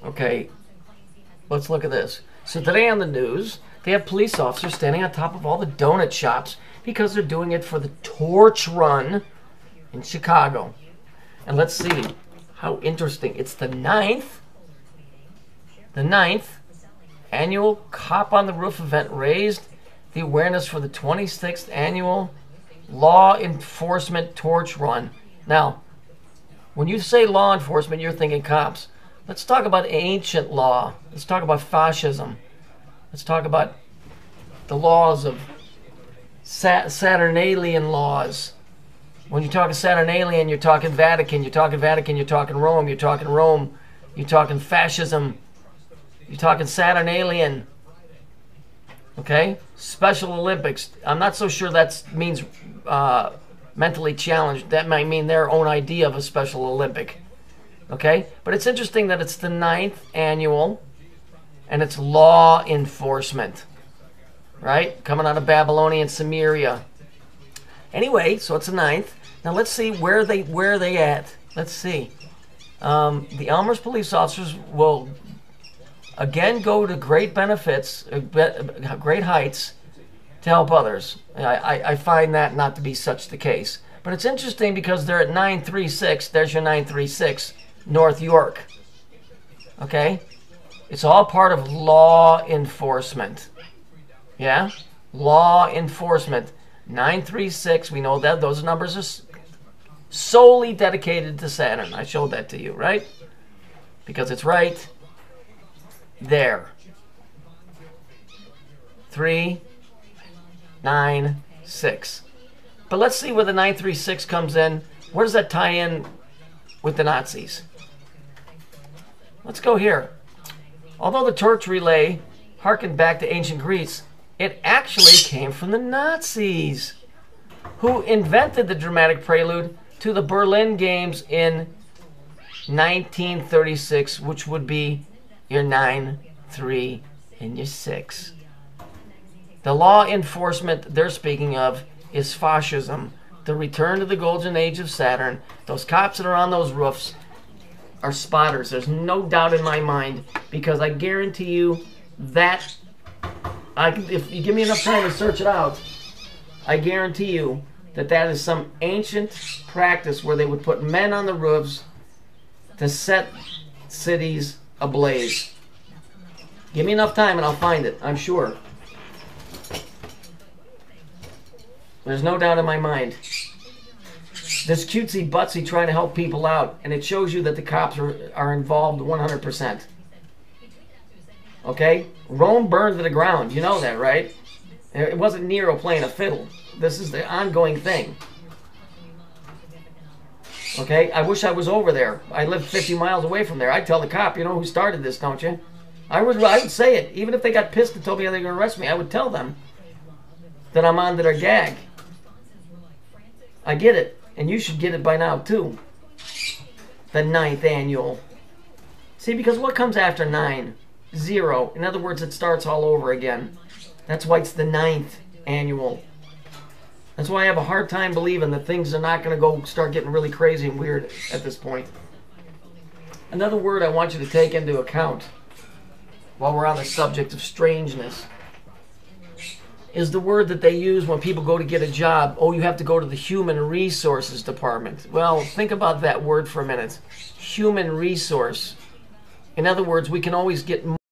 Okay, let's look at this. So today on the news, they have police officers standing on top of all the donut shops because they're doing it for the torch run in Chicago. And let's see how interesting. It's the ninth annual Cop on the Roof event raised the awareness for the 26th annual law enforcement torch run. Now, when you say law enforcement, you're thinking cops. Let's talk about ancient law. Let's talk about fascism. Let's talk about the laws of Saturnalian laws. When you're talking Saturnalian, you're talking Vatican. You're talking Vatican, you're talking Rome. You're talking Rome. You're talking fascism. You're talking Saturnalian. Okay? Special Olympics. I'm not so sure that means mentally challenged. That might mean their own idea of a Special Olympic. Okay? But it's interesting that it's the 9th annual, and it's law enforcement. Right? Coming out of Babylonian Samaria. Anyway, so it's the 9th. Now let's see where they at. Let's see. The Elmhurst police officers will again go to great benefits, great heights to help others. I find that not to be such the case. But it's interesting because they're at 936. There's your 936, North York. Okay? It's all part of law enforcement. Yeah? Law enforcement. 936, we know that. Those numbers are solely dedicated to Saturn. I showed that to you, right? Because it's right there. 396. But let's see where the 936 comes in. Where does that tie in with the Nazis? Let's go here. Although the torch relay harkened back to ancient Greece, it actually came from the Nazis, who invented the dramatic prelude to the Berlin Games in 1936, which would be your 9, 3, and your 6. The law enforcement they're speaking of is fascism, the return to the golden age of Saturn. Those cops that are on those roofs are spotters. There's no doubt in my mind, because I guarantee you that if you give me enough time to search it out, I guarantee you that that is some ancient practice where they would put men on the roofs to set cities ablaze. Give me enough time and I'll find it, I'm sure. There's no doubt in my mind. This cutesy butsy trying to help people out, and it shows you that the cops are involved 100%. Okay? Rome burned to the ground. You know that, right? It wasn't Nero playing a fiddle. This is the ongoing thing. Okay? I wish I was over there. I lived 50 miles away from there. I'd tell the cop, you know who started this, don't you? I would say it. Even if they got pissed and told me how they were going to arrest me, I would tell them that I'm on to their gag. I get it. And you should get it by now, too. The 9th annual. See, because what comes after 9? 0. In other words, it starts all over again. That's why it's the 9th annual. That's why I have a hard time believing that things are not going to go start getting really crazy and weird at this point. Another word I want you to take into account while we're on the subject of strangeness is the word that they use when people go to get a job. Oh, you have to go to the Human Resources Department. Well, think about that word for a minute. Human resource. In other words, we can always get more.